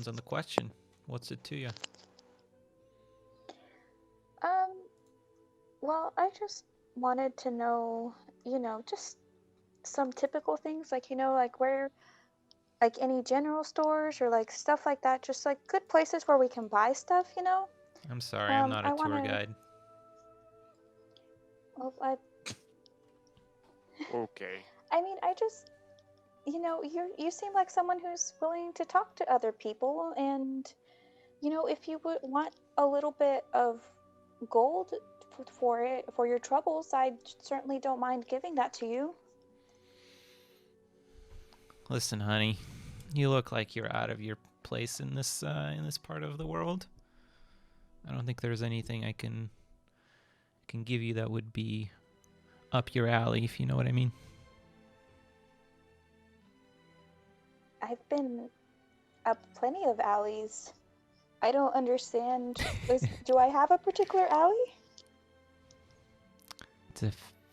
depends on the question. What's it to you? Well, I just wanted to know, just some typical things, like, like where, like any general stores or like stuff like that, just like good places where we can buy stuff, I'm sorry, I'm not a I tour want to, guide. well, Okay. I mean, I just, you seem like someone who's willing to talk to other people, and, if you would want a little bit of gold for your troubles, I certainly don't mind giving that to you. Listen, honey, you look like you're out of your place in this part of the world. I don't think there's anything I can give you that would be up your alley, if you know what I mean. I've been up plenty of alleys. I don't understand. Do I have a particular alley? It's a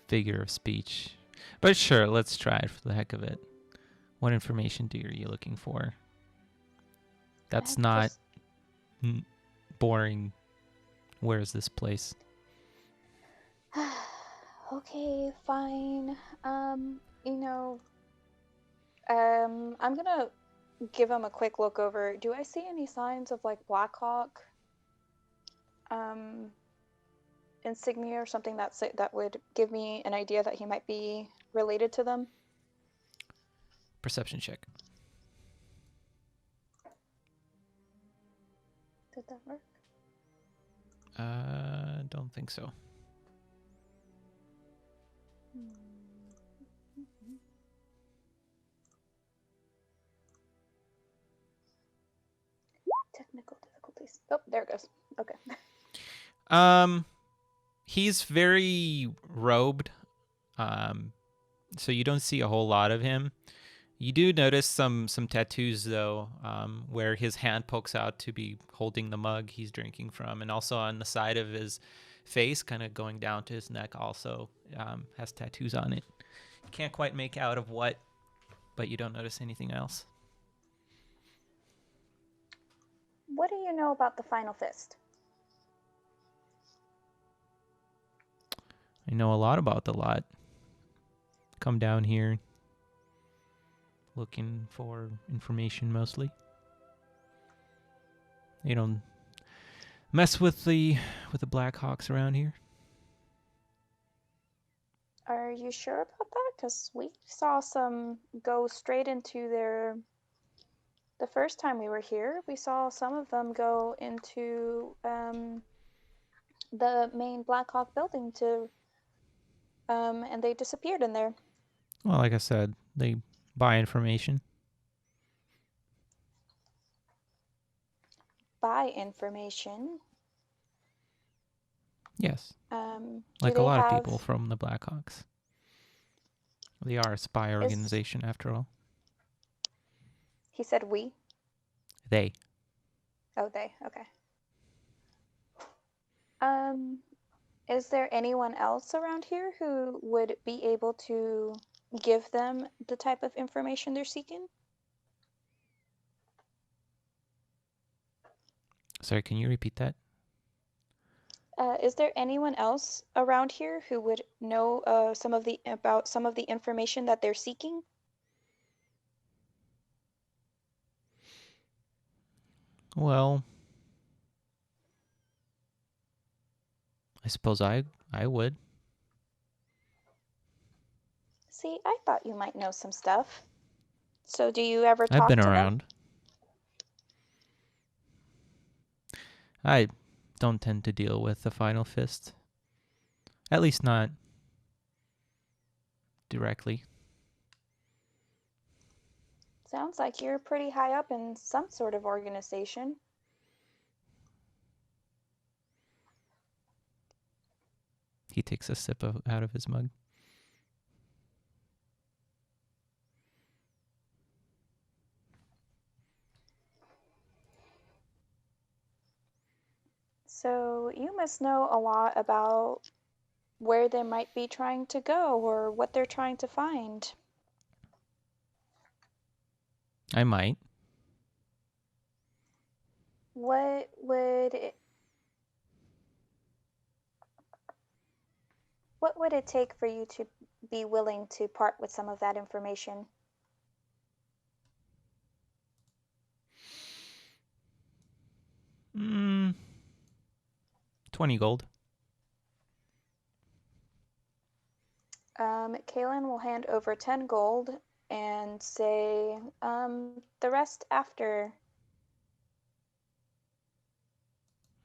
figure of speech. But sure, let's try it for the heck of it. What information are you looking for? That's not boring. Where is this place? Okay, fine. I'm gonna give him a quick look over. Do I see any signs of like Blackhawk insignia or something that would give me an idea that he might be related to them? Perception check. Did that work? Don't think so. Technical difficulties. Oh, there it goes. Okay. He's very robed. So you don't see a whole lot of him. You do notice some tattoos though, where his hand pokes out to be holding the mug he's drinking from, and also on the side of his face, kind of going down to his neck, also has tattoos on it. You can't quite make out of what, but you don't notice anything else. What do you know about the Final Fist? I know a lot about the lot. Come down here looking for information mostly. You don't mess with the Blackhawks around here. Are you sure about that? Because we saw some go straight into their... The first time we were here, we saw some of them go into the main Blackhawk building and they disappeared in there. Well, like I said, they buy information. Buy information? Yes. Do like a they lot have... of people from the Blackhawks. They are a spy organization after all. He said we? They. Oh, they. Okay. Is there anyone else around here who would be able to give them the type of information they're seeking? Sorry, can you repeat that? Is there anyone else around here who would know some of the information that they're seeking? Well, I suppose I would. See, I thought you might know some stuff. So do you ever talk I've been to around. them? I don't tend to deal with the Final Fist. At least not directly. Sounds like you're pretty high up in some sort of organization. He takes a sip out of his mug. So you must know a lot about where they might be trying to go or what they're trying to find. I might. What would it, what would it take for you to be willing to part with some of that information? Mm, 20 gold. Kaylin will hand over 10 gold and say, the rest after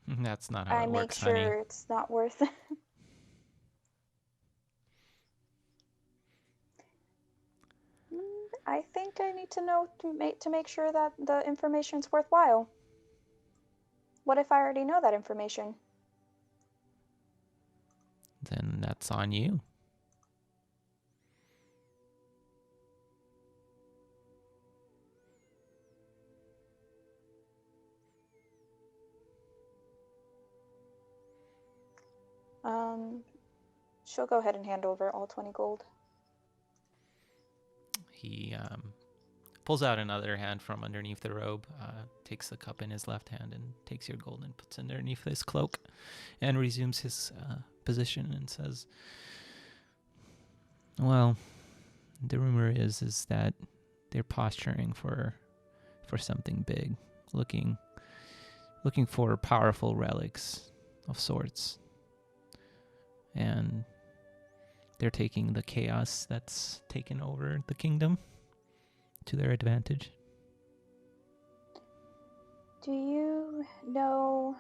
That's not how I it make works, honey. sure it's not worth it. I think I need to know to make sure that the information's worthwhile. What if I already know that information? Then that's on you. She'll go ahead and hand over all 20 gold. He pulls out another hand from underneath the robe, takes the cup in his left hand and takes your gold and puts it underneath his cloak and resumes his position and says, well, the rumor is that they're posturing for something big, looking for powerful relics of sorts. And they're taking the chaos that's taken over the kingdom to their advantage. Do you know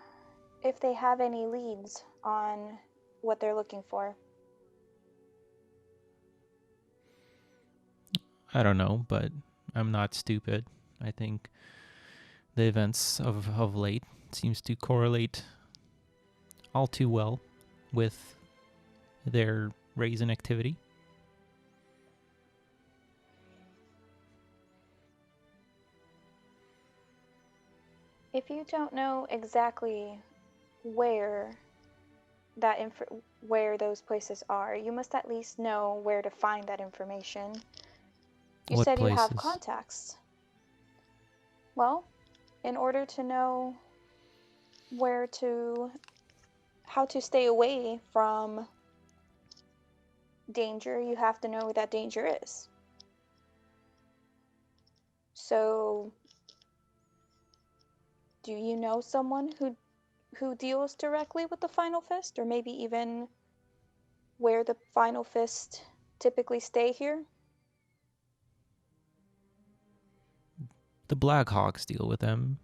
if they have any leads on what they're looking for? I don't know, but I'm not stupid. I think the events of late seems to correlate all too well with their raise in activity. If you don't know exactly where where those places are, you must at least know where to find that information. You What said you have places? contacts. Well, in order to know how to stay away from danger, you have to know where that danger is. So, do you know someone who deals directly with the Final Fist, or maybe even where the Final Fist typically stay here? The Black Hawks deal with them.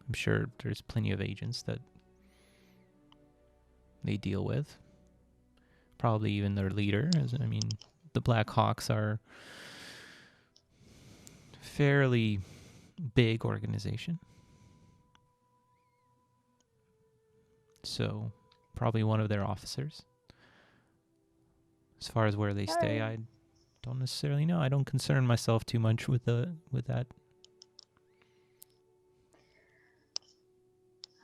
I'm sure there's plenty of agents that they deal with. Probably even their leader. The Black Hawks are fairly big organization. So probably one of their officers. As far as where they stay, I don't necessarily know. I don't concern myself too much with that.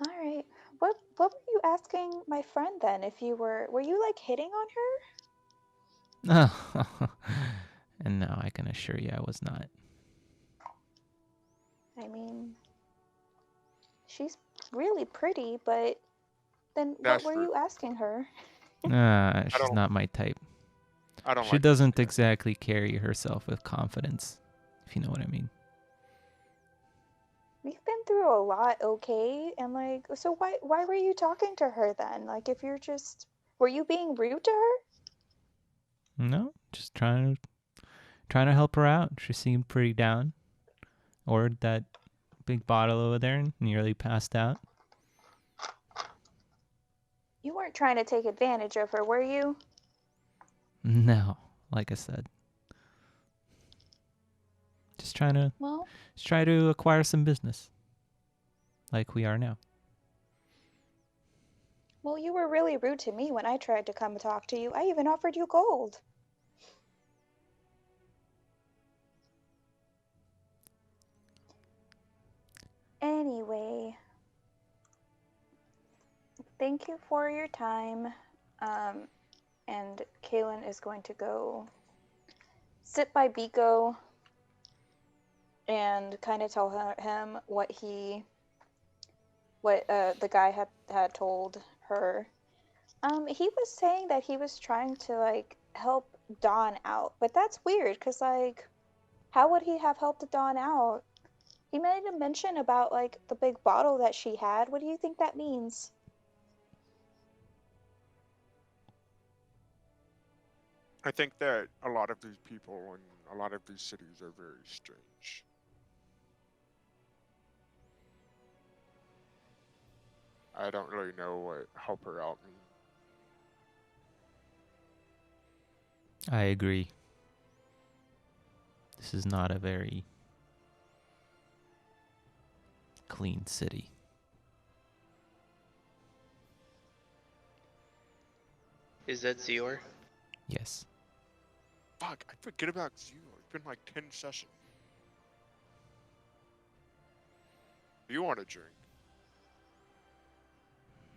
All right. What were you asking my friend then? If you were you like hitting on her? And no, I can assure you I was not. I mean, she's really pretty, but then what That's were true. you asking her? She's not my type. I don't She like this doesn't guy. exactly carry herself with confidence, if you know what I mean. We've been through a lot, okay? And like, so why were you talking to her then? Like, if you're just were you being rude to her? No, just trying to help her out. She seemed pretty down. Ordered that big bottle over there and nearly passed out. You weren't trying to take advantage of her, were you? No, like I said, just Well, try to acquire some business, like we are now. well, you were really rude to me when I tried to come talk to you. I even offered you gold. Anyway, thank you for your time. And Kaylin is going to go sit by Biko and kind of tell him what he what the guy had told her. He was saying that he was trying to like help Dawn out, but that's weird because like, how would he have helped Dawn out? He made a mention about like the big bottle that she had. What do you think that means? I think that a lot of these people in a lot of these cities are very strange. I don't really know what help her out means. I agree. This is not a very clean city. Is that Zior? Yes. Fuck, I forget about Zero. It's been like 10 sessions. Do you want a drink?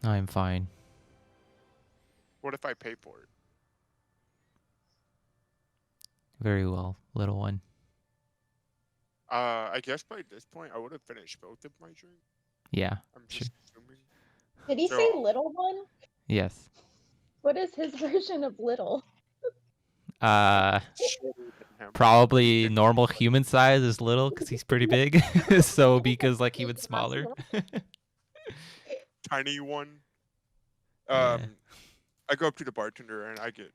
I'm fine. What if I pay for it? Very well, little one. I guess by this point I would have finished both of my drinks. Yeah. I'm Sure. just assuming. Did he So- say little one? Yes. What is his version of little? Shorter than him. Probably normal human size is little because he's pretty big. So because like even smaller. Tiny one. Yeah. I go up to the bartender and I get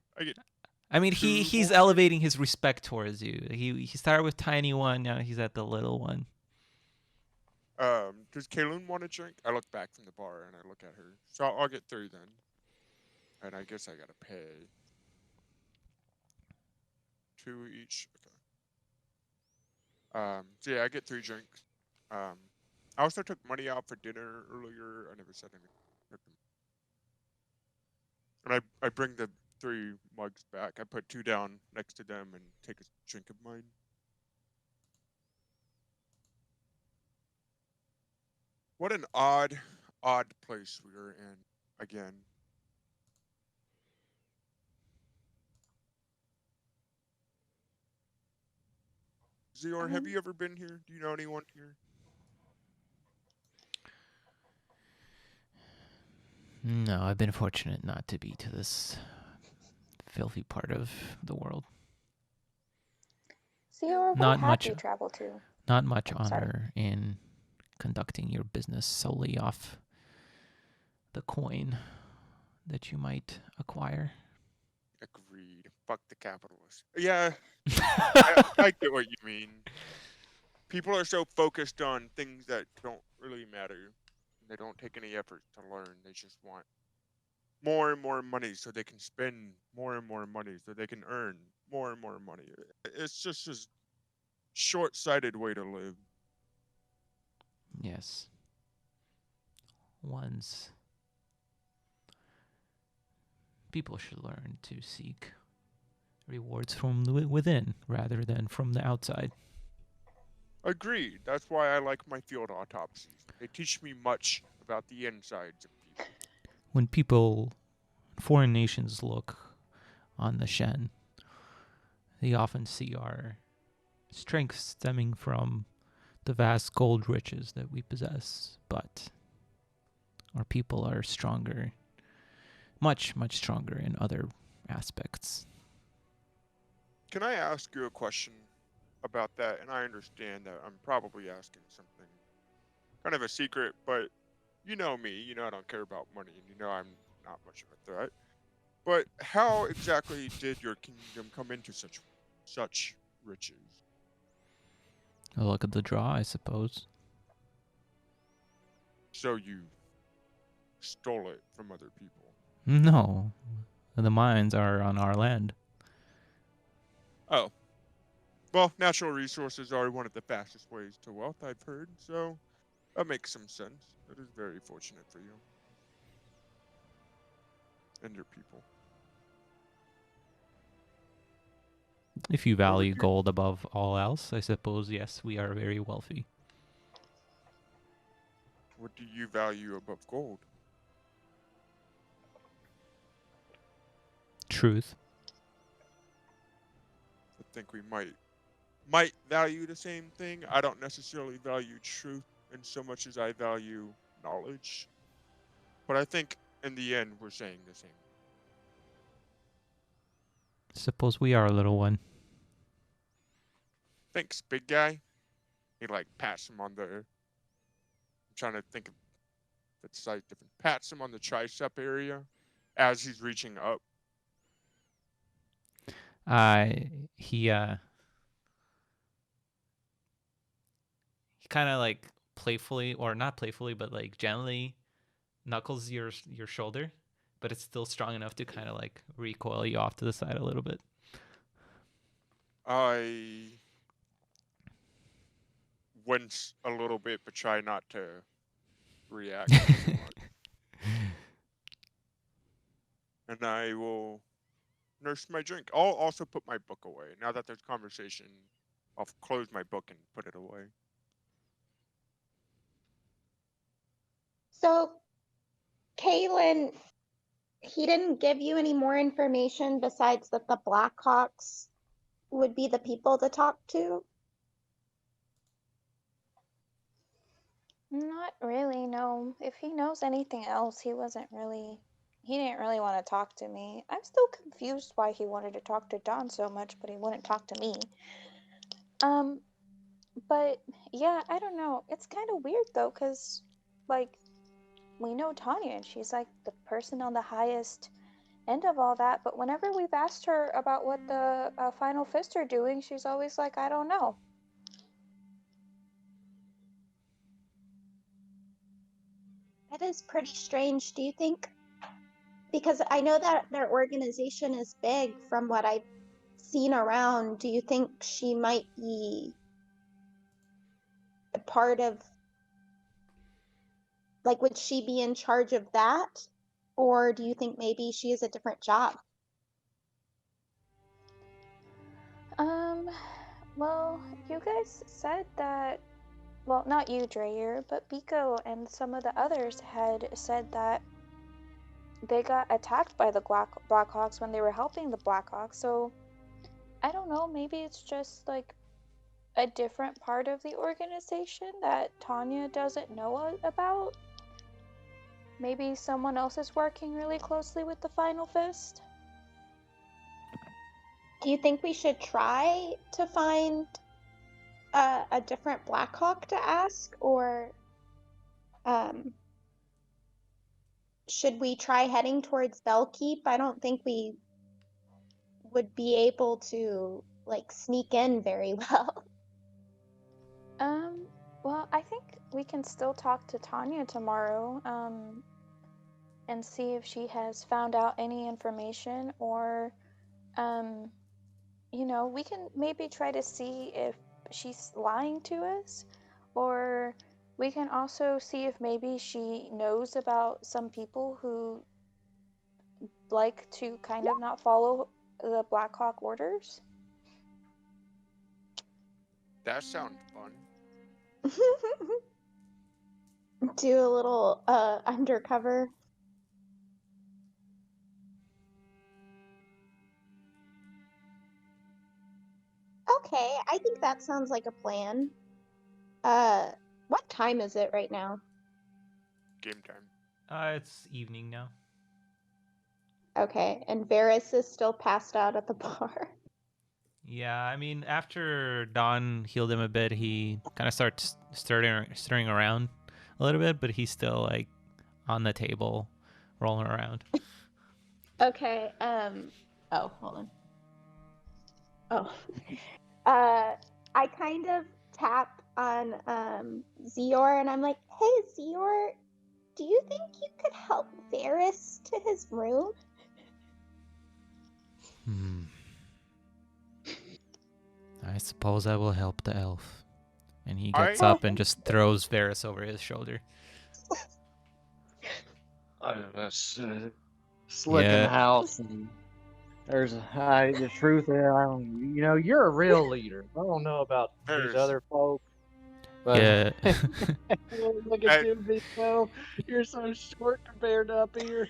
I mean, Two he's more? elevating his respect towards you. He started with tiny one, now he's at the little one. does Kaylin want a drink? I look back from the bar and I look at her. So I'll get 3 then. And I guess I gotta pay 2 each. Okay. So yeah, I get 3 drinks. I also took money out for dinner earlier. I never said anything. And I bring the 3 mugs back. I put 2 down next to them and take a drink of mine. What an odd place we are in again. Zior, have you ever been here? Do you know anyone here? No, I've been fortunate not to be to this filthy part of the world. Sior, what Not have much- you traveled to? Not much Oh, sorry. honor in conducting your business solely off the coin that you might acquire. Agreed. Fuck the capitalists. Yeah, I get what you mean. People are so focused on things that don't really matter. They don't take any effort to learn. They just want more and more money so they can spend more and more money so they can earn more and more money. It's just a short-sighted way to live. Yes. People should learn to seek rewards from within rather than from the outside. Agreed. That's why I like my field autopsies. They teach me much about the insides of people. When people, foreign nations look on the Shen, they often see our strength stemming from the vast gold riches that we possess, but our people are stronger, much, much stronger in other aspects. Can I ask you a question about that? And I understand that I'm probably asking something kind of a secret, but you know me, you know I don't care about money, and you know I'm not much of a threat. But how exactly did your kingdom come into such riches? A look at the draw, I suppose. So you stole it from other people? No, the mines are on our land. Oh. Well, natural resources are one of the fastest ways to wealth, I've heard, so that makes some sense. That is very fortunate for you. And your people. If you What would value you- gold above all else, I suppose, yes, we are very wealthy. What do you value above gold? Truth. I think we might value the same thing. I don't necessarily value truth in so much as I value knowledge. But I think in the end we're saying the same. Suppose we are a little one. Thanks, big guy. He like pats him on the. I'm trying to think of the size different. Pats him on the tricep area as he's reaching up. He kind of like playfully, or not playfully, but like gently knuckles your shoulder, but it's still strong enough to kind of like recoil you off to the side a little bit. I wince a little bit, but try not to react too much. And I will nurse my drink. I'll also put my book away. Now that there's conversation, I'll close my book and put it away. So, Kaylin, he didn't give you any more information besides that the Blackhawks would be the people to talk to? Not really, no. If he knows anything else, he didn't really want to talk to me. I'm still confused why he wanted to talk to Don so much, but he wouldn't talk to me. But yeah, I don't know. It's kind of weird though, because like we know Tanya and she's like the person on the highest end of all that, but whenever we've asked her about what the Final Fist are doing, she's always like, I don't know. That is pretty strange, do you think? Because I know that their organization is big from what I've seen around. Do you think she might be a part of, like, would she be in charge of that? Or do you think maybe she has a different job? Well, you guys said that, well, not you, Dreyer, but Biko and some of the others had said that they got attacked by the Blackhawks when they were helping the Blackhawks, so I don't know, maybe it's just like a different part of the organization that Tanya doesn't know about. Maybe someone else is working really closely with the Final Fist. Do you think we should try to find a different Blackhawk to ask, or should we try heading towards Bellkeep? I don't think we would be able to like sneak in very well. Well, I think we can still talk to Tanya tomorrow, and see if she has found out any information, or, you know, we can maybe try to see if she's lying to us, or we can also see if maybe she knows about some people who like to kind of not follow the Blackhawk orders. That sounds fun. Do a little undercover. Okay, I think that sounds like a plan. What time is it right now? Game time. It's evening now. Okay, and Varys is still passed out at the bar. Yeah, I mean, after Don healed him a bit, he kind of starts stirring around a little bit, but he's still like on the table, rolling around. Okay, oh, hold on. Oh. I kind of tap on Zior and I'm like, hey Zior, do you think you could help Varys to his room? I suppose I will help the elf. And he gets up and just throws Varys over his shoulder. That's slick in the house. And there's the truth there. I don't, you're a real leader. I don't know about these other folk, but Yeah. look at you, Vito. You're so short compared to up here.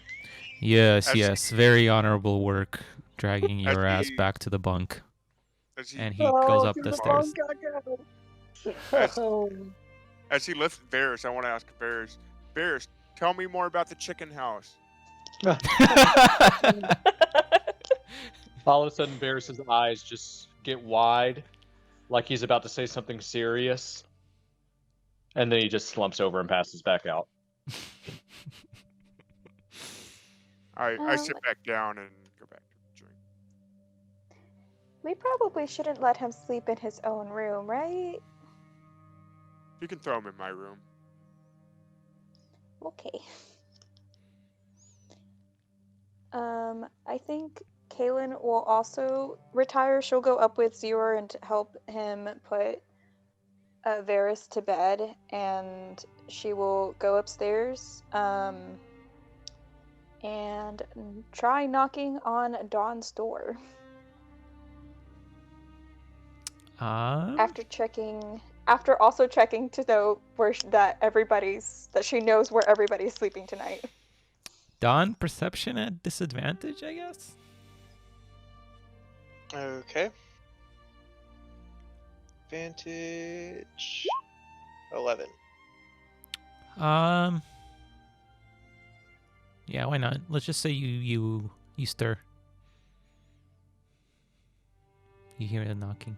Yes. Very honorable work dragging your ass back to the bunk. And he goes up the stairs. As he lifts Varys, I want to ask Varys, Bears, tell me more about the chicken house. All of a sudden, Barris's eyes just get wide, like he's about to say something serious, and then he just slumps over and passes back out. I sit back down and go back to the drink. We probably shouldn't let him sleep in his own room, right? You can throw him in my room. Okay. I think Kaylin will also retire. She'll go up with Zior and help him put Varys to bed, and she will go upstairs and try knocking on Dawn's door. After also checking to know that she knows where everybody's sleeping tonight. Dawn, perception at disadvantage, I guess. Okay. Advantage 11. Yeah, why not? Let's just say you stir. You hear the knocking.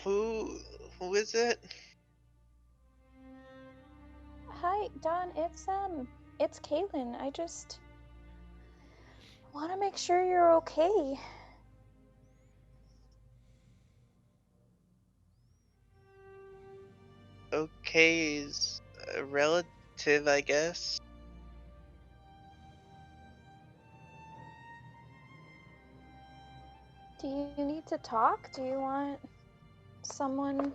Who is it? Hi, Dawn. It's Kaylin. I just want to make sure you're okay. Okay is relative, I guess. Do you need to talk? Do you want someone?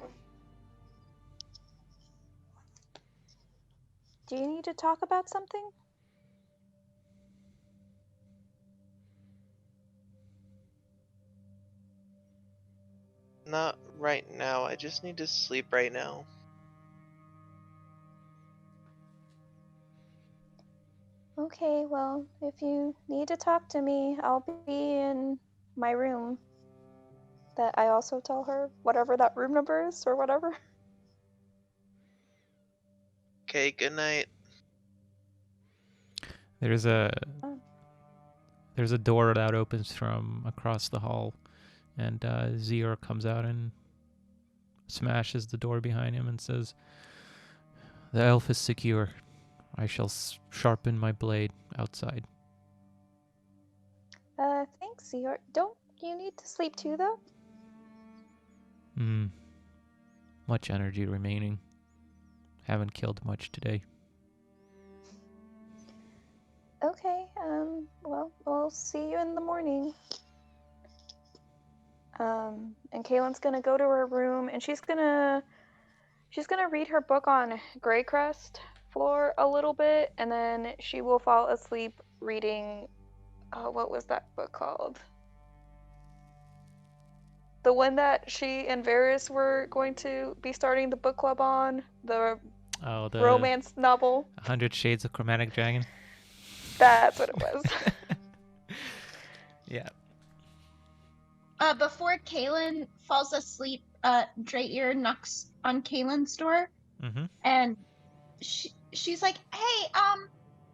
Do you need to talk about something? Not right now. I just need to sleep right now. Okay, well, if you need to talk to me, I'll be in my room. That I also tell her whatever that room number is or whatever. Okay, good night. There's a door that opens from across the hall, and Zior comes out and smashes the door behind him and says, "The elf is secure. I shall sharpen my blade outside." Thanks, Zior. Don't you need to sleep too, though? Much energy remaining. Haven't killed much today. Okay, well, we'll see you in the morning. And Kaylin's gonna go to her room, and she's gonna read her book on Greycrest for a little bit, and then she will fall asleep reading, what was that book called? The one that she and Varys were going to be starting the book club on, the romance novel. 100 Shades of Chromatic Dragon. That's what it was. Yeah. Before Kaylin falls asleep, Draeir knocks on Kaylin's door, and she's like, "Hey,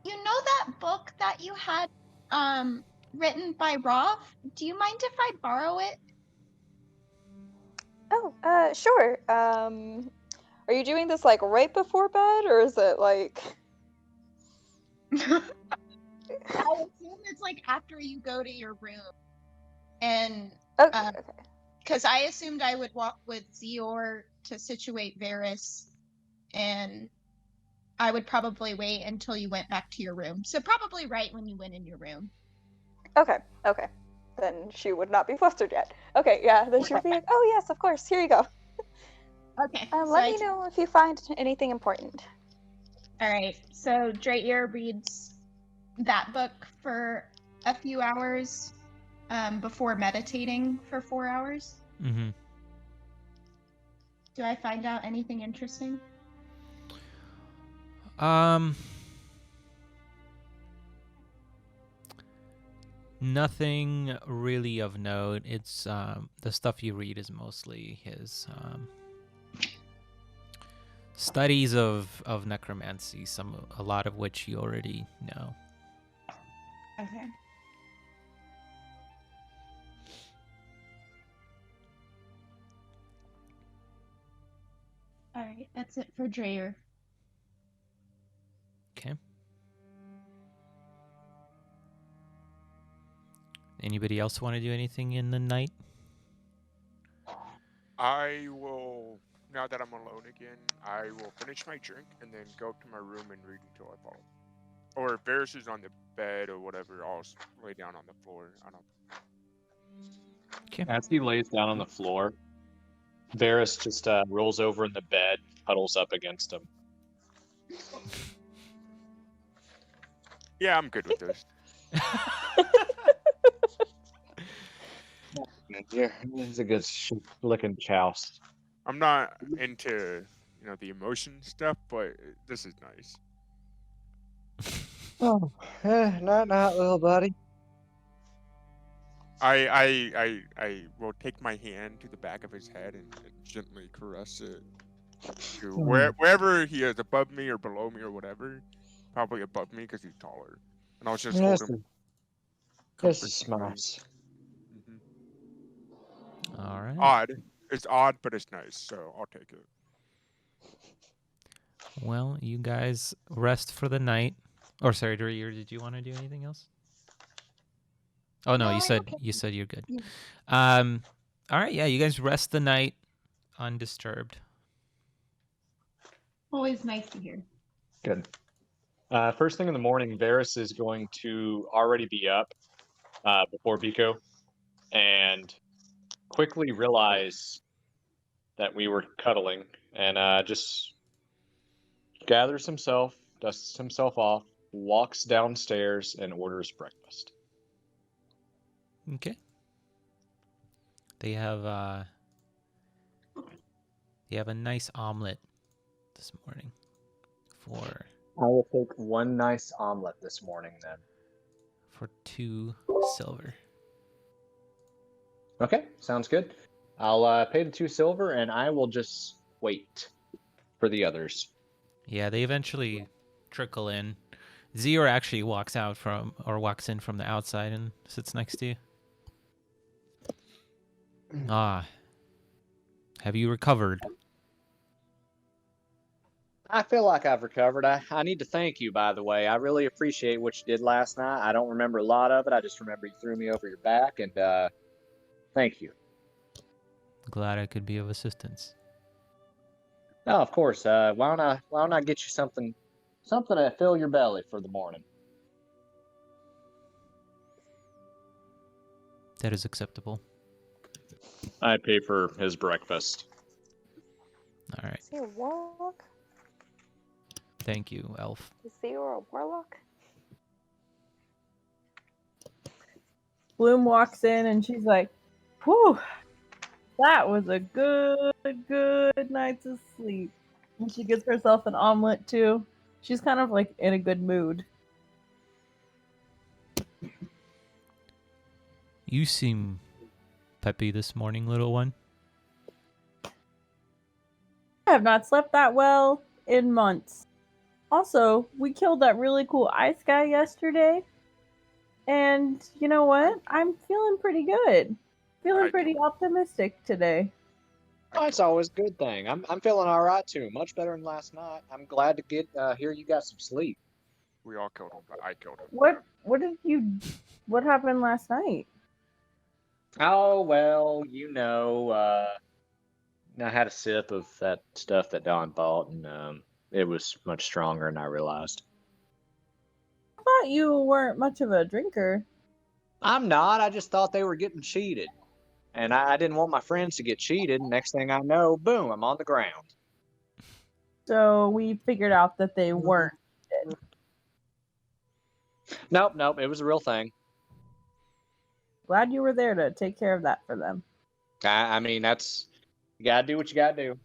you know that book that you had, written by Rov? Do you mind if I borrow it?" Oh, sure. Are you doing this like right before bed, or is it like? I assume it's like after you go to your room, and Okay. Because I assumed I would walk with Zior to situate Varys, and I would probably wait until you went back to your room. So probably right when you went in your room. Okay. Then she would not be flustered yet. Okay, yeah. Then she would be like, "Oh yes, of course. Here you go." Okay. Let me know if you find anything important. All right. So Draeir reads that book for a few hours before meditating for 4 hours. Do I find out anything interesting? Nothing really of note. It's the stuff you read is mostly his studies of necromancy, a lot of which you already know. Okay. All right, that's it for Dreyer. Okay. Anybody else want to do anything in the night? I will, now that I'm alone again, I will finish my drink and then go up to my room and read until I fall. Or if Varys is on the bed or whatever, I'll lay down on the floor. I don't. Okay. As he lays down on the floor, Varys just rolls over in the bed, huddles up against him. Yeah, I'm good with this. Yeah, it's a good looking chouse. I'm not into, the emotion stuff, but this is nice. Oh, not little buddy. I will take my hand to the back of his head and gently caress it to wherever he is, above me or below me or whatever. Probably above me because he's taller. And I'll just hold him. This is nice. All right. Odd. It's odd, but it's nice, so I'll take it. Well, you guys rest for the night. Or sorry, Dreyer, did you want to do anything else? Oh no, you said you're good. Yeah. All right, yeah, you guys rest the night undisturbed. Always nice to hear. Good. First thing in the morning, Varys is going to already be up before Biko and quickly realize that we were cuddling and just gathers himself, dusts himself off, walks downstairs, and orders breakfast. Okay. They have a nice omelet this morning for I will take one nice omelet this morning then. For 2 silver. Okay, sounds good. I'll pay the 2 silver and I will just wait for the others. Yeah, they eventually trickle in. Zior actually walks in from the outside and sits next to you. Have you recovered? I feel like I've recovered. I need to thank you, by the way. I really appreciate what you did last night. I don't remember a lot of it. I just remember you threw me over your back, and thank you. Glad I could be of assistance. Oh, of course. Why don't I get you something to fill your belly for the morning? That is acceptable. I pay for his breakfast. All right. Is he a warlock? Thank you, elf. Is Theor a warlock? Bloom walks in and she's like, whew, that was a good night's sleep. And she gets herself an omelet too. She's kind of like in a good mood. You seem peppy this morning, little one. I have not slept that well in months. Also, we killed that really cool ice guy yesterday. And you know what? I'm feeling pretty good. Feeling pretty optimistic today. Oh, it's always a good thing. I'm feeling all right too. Much better than last night. I'm glad to get hear you got some sleep. We all killed him, but I killed him. What happened last night? Oh well, I had a sip of that stuff that Don bought, and it was much stronger than I realized. I thought you weren't much of a drinker. I'm not. I just thought they were getting cheated. And I didn't want my friends to get cheated. Next thing I know, boom, I'm on the ground. So we figured out that they weren't. Nope. It was a real thing. Glad you were there to take care of that for them. I mean, you gotta do what you gotta do.